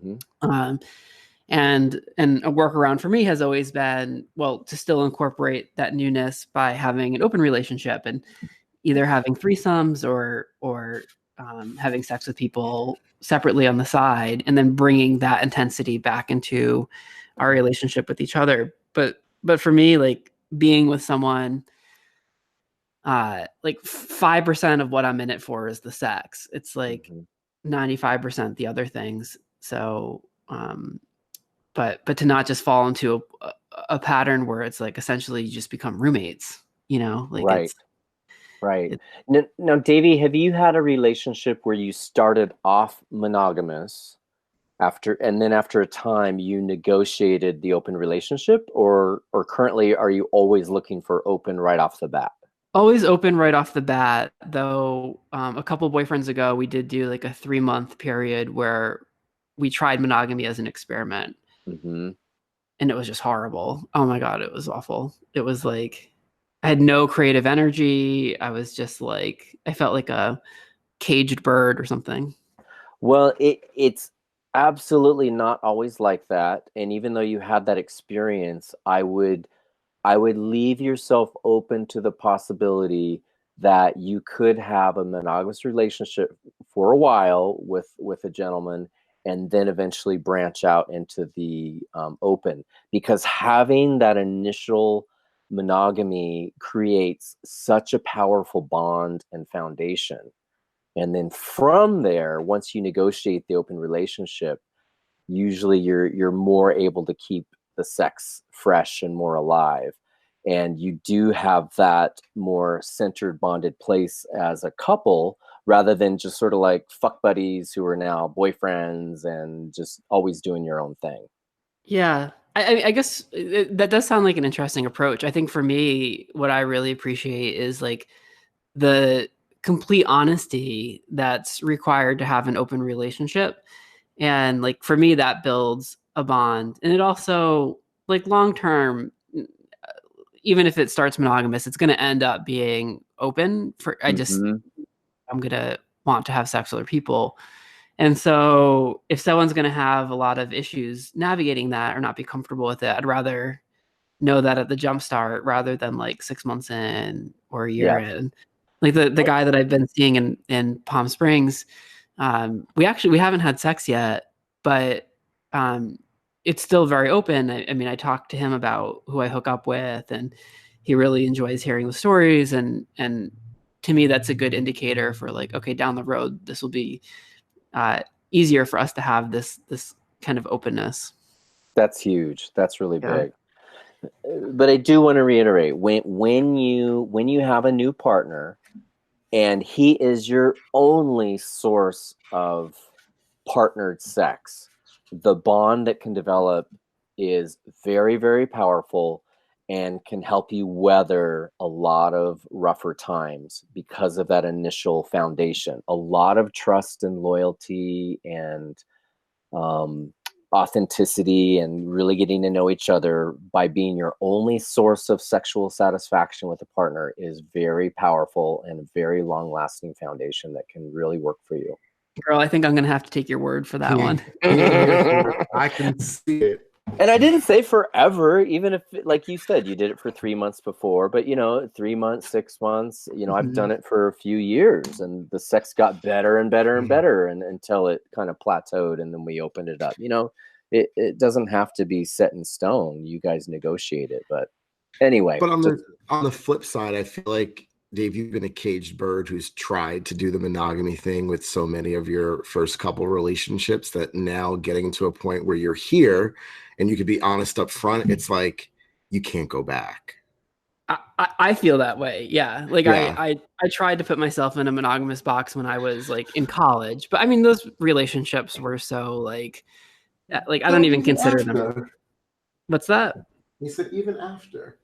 Mm-hmm. And a workaround for me has always been, well, to still incorporate that newness by having an open relationship and either having threesomes or having sex with people separately on the side, and then bringing that intensity back into our relationship with each other. But for me, like being with someone, like 5% of what I'm in it for is the sex. It's like 95% the other things. So, but to not just fall into a pattern where it's like essentially you just become roommates, like Right. Right. Now, Davey, have you had a relationship where you started off monogamous and then after a time you negotiated the open relationship, or currently are you always looking for open right off the bat? Always open right off the bat, though. A couple boyfriends ago, we did do like a 3-month period where we tried monogamy as an experiment, Mm-hmm. and it was just horrible. Oh my God, it was awful. It was like I had no creative energy. I was just like, I felt like a caged bird or something. Well, it's absolutely not always like that. And even though you had that experience, I would leave yourself open to the possibility that you could have a monogamous relationship for a while with a gentleman, and then eventually branch out into the open, because having that initial monogamy creates such a powerful bond and foundation. And then from there, once you negotiate the open relationship, usually you're more able to keep the sex fresh and more alive, and you do have that more centered bonded place as a couple, rather than just sort of like fuck buddies who are now boyfriends and just always doing your own thing. Yeah. I guess that does sound like an interesting approach. I think for me, what I really appreciate is like the complete honesty that's required to have an open relationship. And like for me, that builds a bond. And it also, like long term, even if it starts monogamous, it's going to end up being open for, Mm-hmm. I'm going to want to have sex with other people. And so if someone's going to have a lot of issues navigating that or not be comfortable with it, I'd rather know that at the jump start rather than like 6 months in or a year Yeah. in. Like the guy that I've been seeing in Palm Springs, we haven't had sex yet, but um, it's still very open. I mean, I talked to him about who I hook up with, and he really enjoys hearing the stories. And to me, that's a good indicator for like, okay, down the road, this will be uh, easier for us to have this kind of openness. That's huge. That's really Yeah. big. But I do want to reiterate, when you have a new partner and he is your only source of partnered sex, the bond that can develop is very, very powerful and can help you weather a lot of rougher times because of that initial foundation. A lot of trust and loyalty and um, authenticity, and really getting to know each other by being your only source of sexual satisfaction with a partner is very powerful and a very long lasting foundation that can really work for you. Girl, I think I'm gonna have to take your word for that one. I can see it. And I didn't say forever, even if, like you said, you did it for 3 months before, but 3 months, 6 months, I've done it for a few years, and the sex got better and better and better, and until it kind of plateaued, and then we opened it up. It doesn't have to be set in stone. You guys negotiate it, but anyway. But on the flip side, I feel like, Dave, you've been a caged bird who's tried to do the monogamy thing with so many of your first couple relationships, that now getting to a point where you're here and you could be honest up front, it's like you can't go back. I feel that way. Yeah. Like Yeah. I tried to put myself in a monogamous box when I was like in college, but I mean, those relationships were so like I don't even consider them. What's that? He said even after.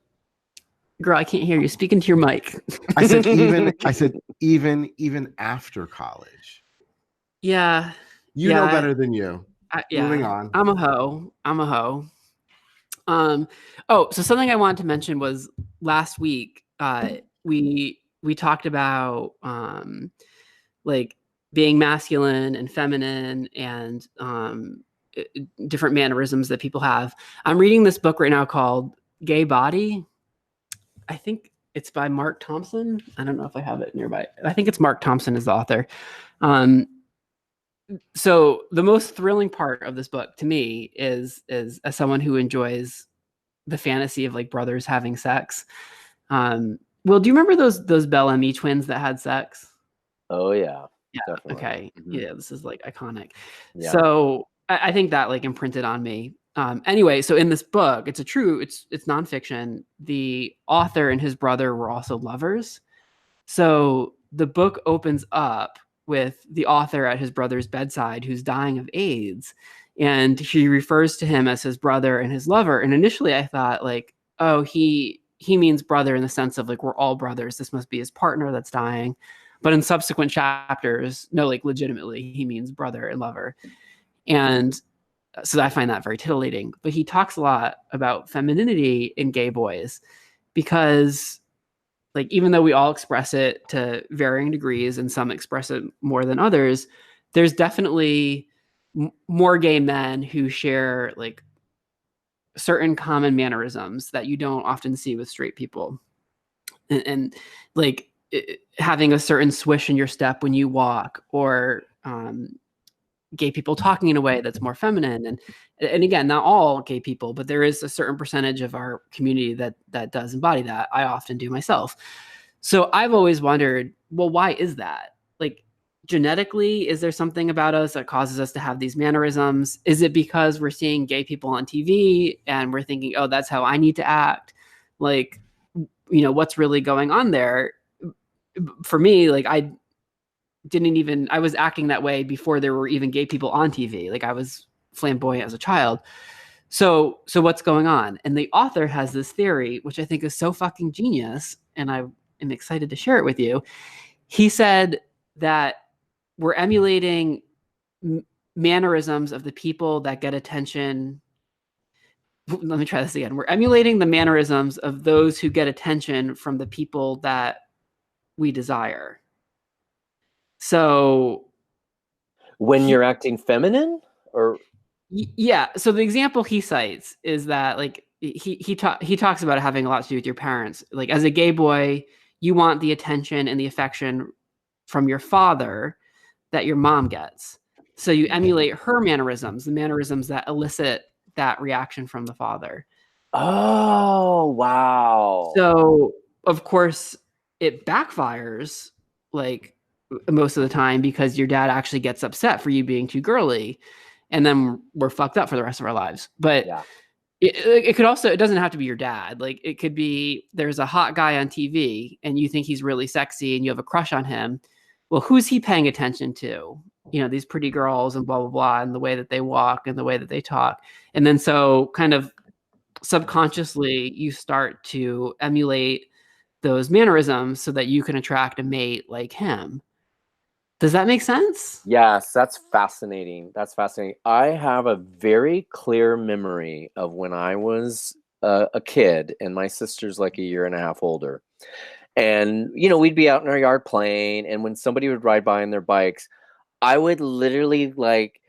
Girl, I can't hear you. Speak into your mic. I said even after college. Yeah. You know better than you. Yeah. Moving on. I'm a hoe. So something I wanted to mention was last week, we talked about like being masculine and feminine, and different mannerisms that people have. I'm reading this book right now called Gay Body. I think it's by Mark Thompson. I don't know if I have it nearby. I think it's Mark Thompson is the author. So the most thrilling part of this book to me is as someone who enjoys the fantasy of like brothers having sex. Will, do you remember those Bellamy twins that had sex? Oh yeah. Yeah. Definitely. Okay. Yeah, this is like iconic. Yeah. So I think that like imprinted on me. Anyway, so in this book, it's nonfiction. The author and his brother were also lovers. So the book opens up with the author at his brother's bedside who's dying of AIDS. And he refers to him as his brother and his lover. And initially I thought like, oh, he means brother in the sense of like, we're all brothers. This must be his partner that's dying. But in subsequent chapters, no, like legitimately, he means brother and lover. And so I find that very titillating. But he talks a lot about femininity in gay boys because like, even though we all express it to varying degrees and some express it more than others, there's definitely more gay men who share like certain common mannerisms that you don't often see with straight people. And like having a certain swish in your step when you walk, or gay people talking in a way that's more feminine. And again, not all gay people, but there is a certain percentage of our community that does embody that. I often do myself. So I've always wondered, well, why is that? Like genetically, is there something about us that causes us to have these mannerisms? Is it because we're seeing gay people on TV and we're thinking, oh, that's how I need to act? Like, what's really going on there? For me, like I was acting that way before there were even gay people on TV. Like I was flamboyant as a child. So what's going on? And the author has this theory, which I think is so fucking genius. And I am excited to share it with you. He said that we're emulating mannerisms of the people that get attention. Let me try this again. We're emulating the mannerisms of those who get attention from the people that we desire. So when you're acting feminine, or yeah. So the example he cites is that like he talks about it having a lot to do with your parents. Like as a gay boy, you want the attention and the affection from your father that your mom gets. So you emulate her mannerisms, the mannerisms that elicit that reaction from the father. Oh, wow. So of course it backfires like most of the time because your dad actually gets upset for you being too girly, and then we're fucked up for the rest of our lives. But yeah. It could also, it doesn't have to be your dad. Like it could be, there's a hot guy on TV and you think he's really sexy and you have a crush on him. Well, who's he paying attention to? These pretty girls and blah, blah, blah, and the way that they walk and the way that they talk. And then so kind of subconsciously you start to emulate those mannerisms so that you can attract a mate like him. Does that make sense? Yes, that's fascinating. That's fascinating. I have a very clear memory of when I was a kid and my sister's like a year and a half older. And, we'd be out in our yard playing. And when somebody would ride by on their bikes, I would literally like,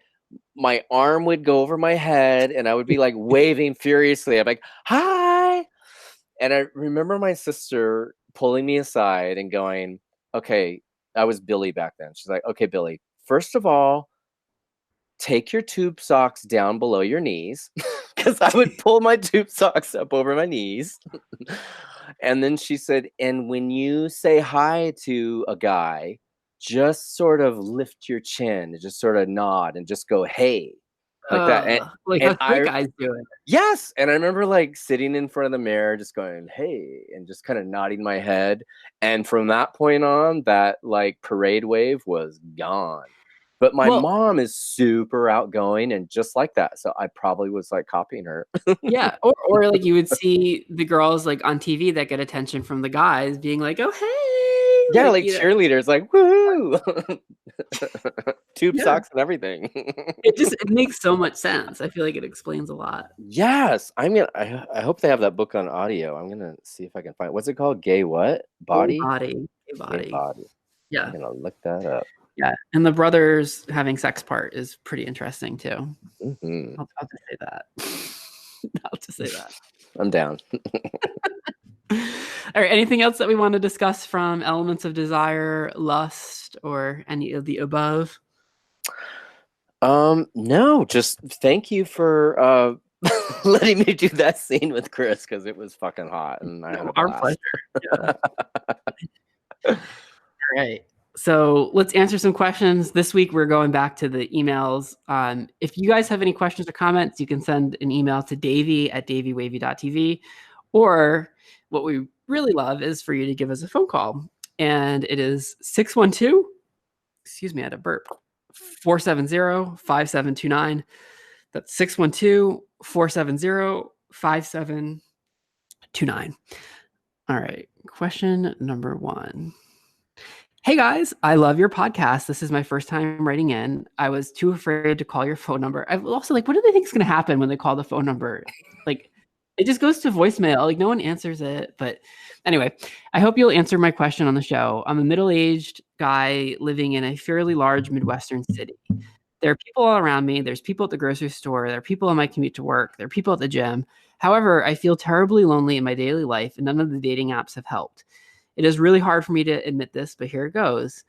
my arm would go over my head and I would be like waving furiously. I'm like, hi. And I remember my sister pulling me aside and going, okay, I was Billy back then. She's like, okay, Billy, first of all, take your tube socks down below your knees, because I would pull my tube socks up over my knees. And then she said, and when you say hi to a guy, just sort of lift your chin and just sort of nod and just go, hey, like that. And, like and how straight guys do it. Yes. And I remember like sitting in front of the mirror, just going, hey, and just kind of nodding my head. And from that point on, that like parade wave was gone. But my mom is super outgoing and just like that. So I probably was like copying her. Yeah. Or like you would see the girls like on TV that get attention from the guys being like, oh, hey. Yeah, like cheerleaders, like, woo! Tube socks and everything. It makes so much sense. I feel like it explains a lot. Yes. I hope they have that book on audio. I'm gonna see if I can find it. What's it called? Gay what? Body? Gay body. Gay body. Yeah. I'm gonna look that up. Yeah, and the brothers having sex part is pretty interesting too. Mm-hmm. I'll just say that. I'll just say that. I'm down. All right, anything else that we want to discuss from elements of desire, lust, or any of the above? No, just thank you for letting me do that scene with Chris because it was fucking hot and I had a Our blast. pleasure. Yeah. All right. So let's answer some questions. This week, we're going back to the emails. If you guys have any questions or comments, you can send an email to davey@daveywavey.tv. Or what we really love is for you to give us a phone call. And it is 612, excuse me, I had a burp, 470-5729. That's 612-470-5729. All right. Question number 1. Hey guys, I love your podcast. This is my first time writing in. I was too afraid to call your phone number. I also what do they think is going to happen when they call the phone number? Like, it just goes to voicemail. Like, no one answers it. But anyway, I hope you'll answer my question on the show. I'm a middle-aged guy living in a fairly large Midwestern city. There are people all around me. There's people at the grocery store. There are people on my commute to work. There are people at the gym. However, I feel terribly lonely in my daily life, and none of the dating apps have helped. It is really hard for me to admit this, but here it goes.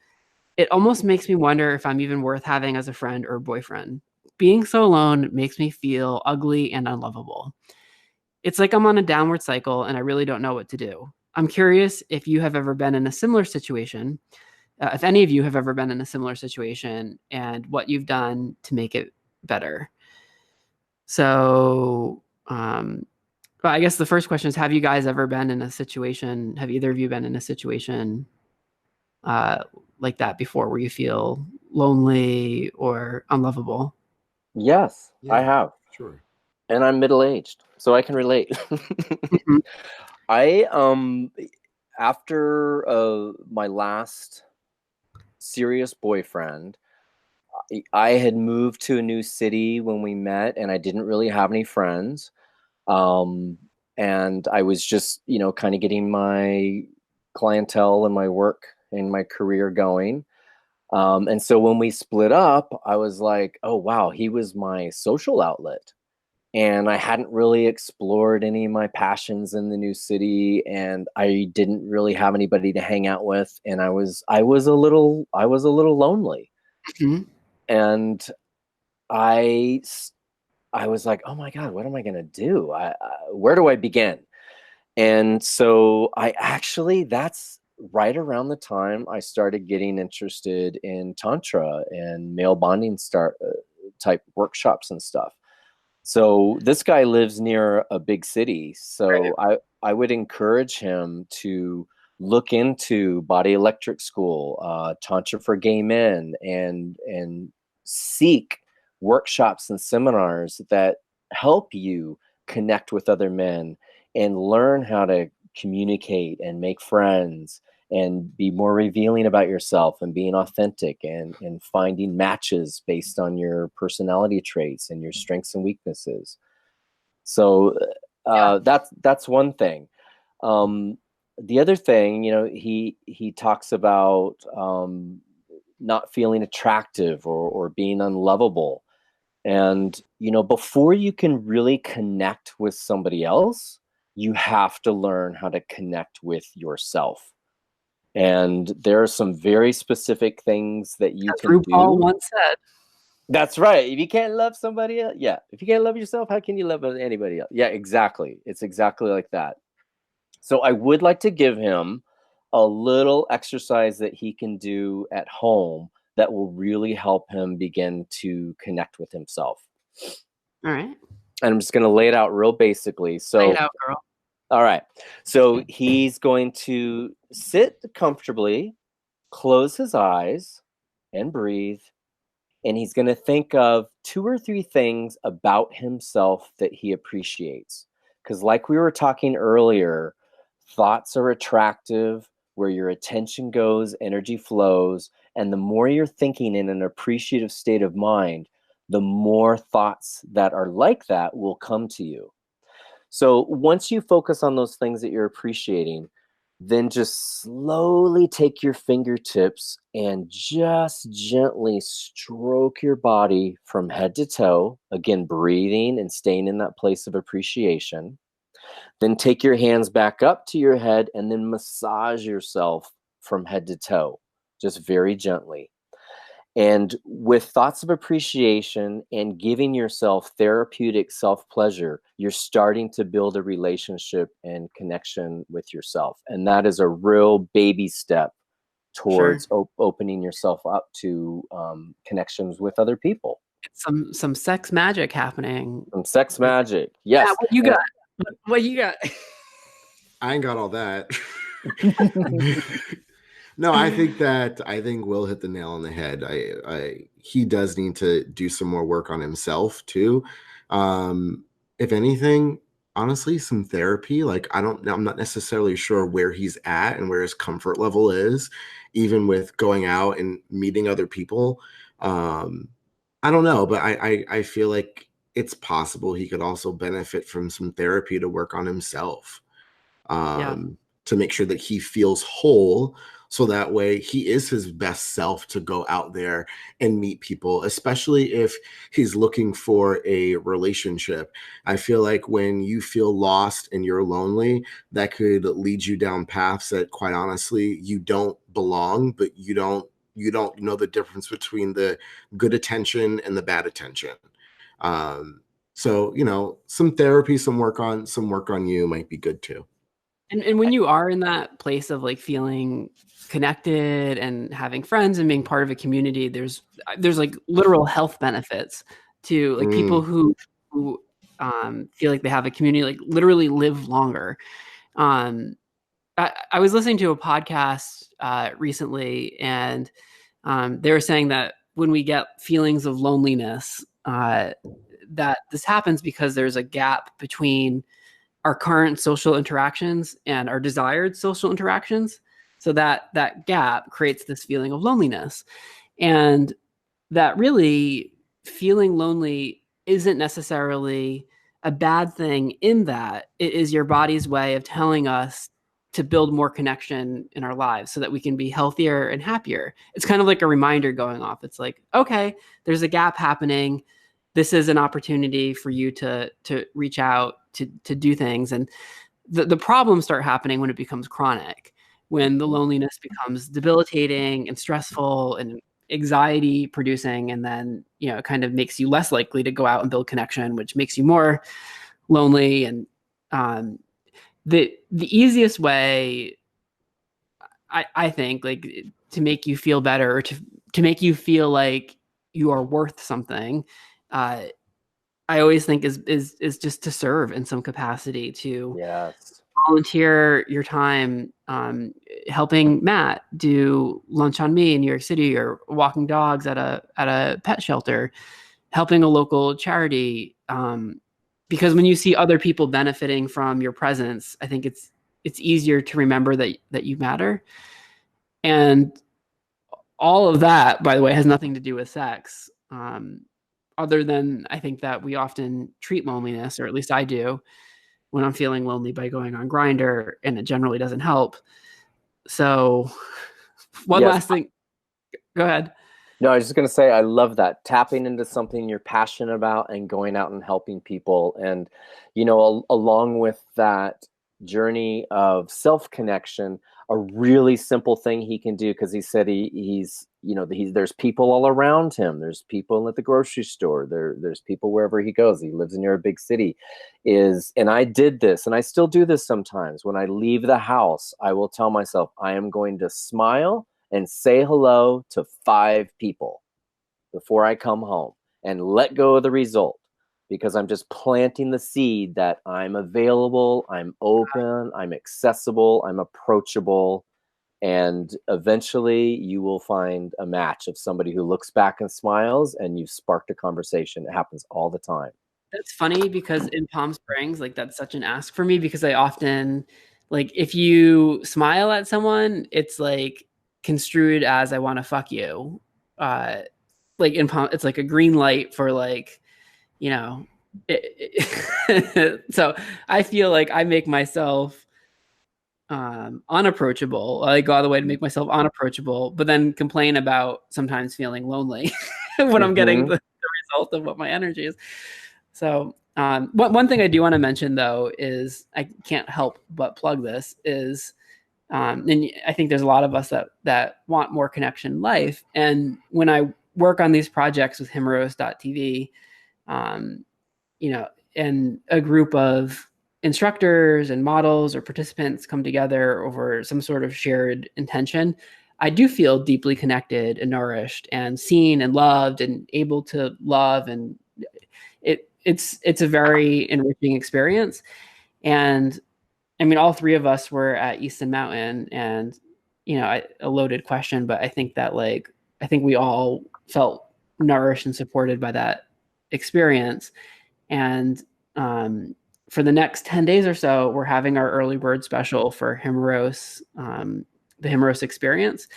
It almost makes me wonder if I'm even worth having as a friend or boyfriend. Being so alone makes me feel ugly and unlovable. It's like I'm on a downward cycle and I really don't know what to do. I'm curious if you have ever been in a similar situation, if any of you have ever been in a similar situation, and what you've done to make it better. So, I guess the first question is, have you guys ever been in a situation, have either of you been in a situation like that before where you feel lonely or unlovable? Yes, Yeah, I have. sure. And I'm middle-aged, so I can relate. Mhm. I after my last serious boyfriend, I had moved to a new city when we met and I didn't really have any friends. And I was just, kind of getting my clientele and my work and my career going. And so when we split up, I was like, oh, wow, he was my social outlet. And I hadn't really explored any of my passions in the new city, and I didn't really have anybody to hang out with. And I was a little lonely. Mhm. And I I was like, oh my God, what am I going to do? Where do I begin? And so that's right around the time I started getting interested in Tantra and male bonding type workshops and stuff. So this guy lives near a big city. Right. So I would encourage him to look into Body Electric School, Tantra for Gay Men, and seek workshops and seminars that help you connect with other men and learn how to communicate and make friends and be more revealing about yourself and being authentic and finding matches based on your personality traits and your strengths and weaknesses. So that's one thing. The other thing, he talks about not feeling attractive or being unlovable. And, before you can really connect with somebody else, you have to learn how to connect with yourself. And there are some very specific things that you As can RuPaul do. once said. That's right. If you can't love somebody else, yeah. If you can't love yourself, how can you love anybody else? Yeah, exactly. It's exactly like that. So I would like to give him a little exercise that he can do at home that will really help him begin to connect with himself. All right. And I'm just going to lay it out real basically. Lay So, it out, girl. all right. So he's going to sit comfortably, close his eyes, and breathe. And he's going to think of 2 or 3 things about himself that he appreciates. Because, like we were talking earlier, thoughts are attractive. Where your attention goes, energy flows. And the more you're thinking in an appreciative state of mind, the more thoughts that are like that will come to you. So once you focus on those things that you're appreciating, Then just slowly take your fingertips and just gently stroke your body from head to toe. Again, breathing and staying in that place of appreciation. Then take your hands back up to your head and then massage yourself from head to toe, just very gently. And with thoughts of appreciation and giving yourself therapeutic self-pleasure, you're starting to build a relationship and connection with yourself. And that is a real baby step towards opening yourself up to connections with other people. Some sex magic happening. Some sex magic, yes. Yeah, what you got? What you got? I ain't got all that. No, I think Will hit the nail on the head. He does need to do some more work on himself too. If anything, honestly, some therapy. Like I'm not necessarily sure where he's at and where his comfort level is, even with going out and meeting other people. I don't know, but I feel like it's possible he could also benefit from some therapy to work on himself. To make sure that he feels whole, so that way he is his best self to go out there and meet people, especially if he's looking for a relationship. I feel like when you feel lost and you're lonely, that could lead you down paths that, quite honestly, you don't belong, but you don't know the difference between the good attention and the bad attention. So, some therapy, some work on you might be good too. And when you are in that place of like feeling connected and having friends and being part of a community, there's like literal health benefits to like people who feel like they have a community, like literally live longer. I was listening to a podcast recently, and they were saying that when we get feelings of loneliness, that this happens because there's a gap between our current social interactions and our desired social interactions. So that gap creates this feeling of loneliness. And that really feeling lonely isn't necessarily a bad thing, in that it is your body's way of telling us to build more connection in our lives so that we can be healthier and happier. It's kind of like a reminder going off. It's like, okay, there's a gap happening. This is an opportunity for you to reach out, to do things. And the problems start happening when it becomes chronic, when the loneliness becomes debilitating and stressful and anxiety producing, and then it kind of makes you less likely to go out and build connection, which makes you more lonely. And the easiest way, I think, like, to make you feel better, or to make you feel like you are worth something, I always think is just to serve in some capacity, to volunteer your time, helping Matt do lunch on me in New York City, or walking dogs at a pet shelter, helping a local charity. Because when you see other people benefiting from your presence, I think it's easier to remember that you matter. And all of that, by the way, has nothing to do with sex. Other than, I think that we often treat loneliness, or at least I do, when I'm feeling lonely, by going on Grindr, and it generally doesn't help. So one last thing. Go ahead. No, I was just going to say, I love that. Tapping into something you're passionate about and going out and helping people. And, along with that journey of self-connection, a really simple thing he can do, because he said there's people all around him. There's people at the grocery store. There's people wherever he goes. He lives near a big city. And I did this, and I still do this sometimes. When I leave the house, I will tell myself, I am going to smile and say hello to 5 people before I come home, and let go of the result, because I'm just planting the seed that I'm available, I'm open, I'm accessible, I'm approachable. And eventually you will find a match of somebody who looks back and smiles, and you've sparked a conversation. It happens all the time. That's funny, because in Palm Springs, like, that's such an ask for me, because I often, like, if you smile at someone, it's like construed as, I want to fuck you. Like in Palm, it's like a green light for, like, so I feel like I make myself unapproachable. I go out of the way to make myself unapproachable, but then complain about sometimes feeling lonely when I'm getting the result of what my energy is. So one thing I do want to mention, though, is I can't help but plug this is, and I think there's a lot of us that want more connection in life. And when I work on these projects with Himeros.tv, and a group of instructors and models or participants come together over some sort of shared intention, I do feel deeply connected and nourished and seen and loved and able to love. And it's a very enriching experience. And I mean, all three of us were at Easton Mountain, and a loaded question, but I think that I think we all felt nourished and supported by that experience. And for the next 10 days or so, we're having our early bird special for Himeros, the Himeros experience.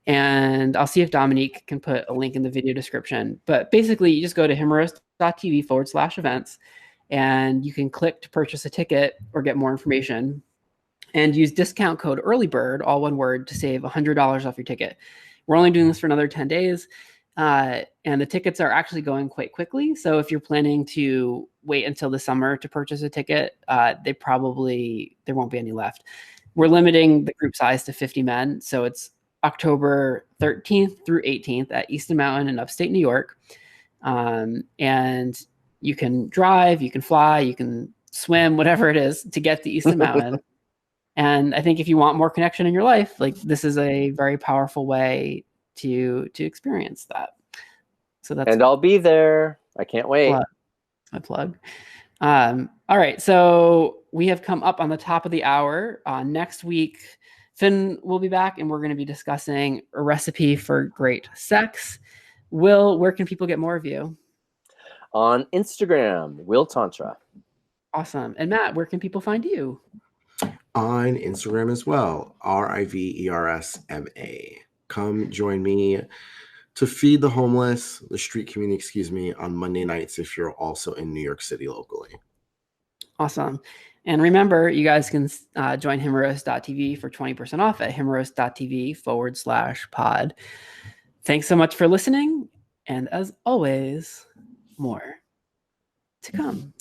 And I'll see if Dominique can put a link in the video description. But basically, you just go to himeros.tv/events, and you can click to purchase a ticket or get more information, and use discount code EARLYBIRD, all one word, to save $100 off your ticket. We're only doing this for another 10 days. And the tickets are actually going quite quickly. So if you're planning to wait until the summer to purchase a ticket, there won't be any left. We're limiting the group size to 50 men. So it's October 13th through 18th at Easton Mountain in upstate New York. And you can drive, you can fly, you can swim, whatever it is to get to Easton Mountain. And I think if you want more connection in your life, this is a very powerful way to experience that. So and I'll be there. I can't wait. My plug. All right. So we have come up on the top of the hour. Next week, Finn will be back, and we're going to be discussing a recipe for great sex. Will, where can people get more of you? On Instagram, Will Tantra. Awesome. And Matt, where can people find you? On Instagram as well, RIVERSMA. Come join me to feed the homeless, the street community, on Monday nights if you're also in New York City locally. Awesome. And remember, you guys can join Himeros.tv for 20% off at Himeros.tv/pod. Thanks so much for listening. And as always, more to come.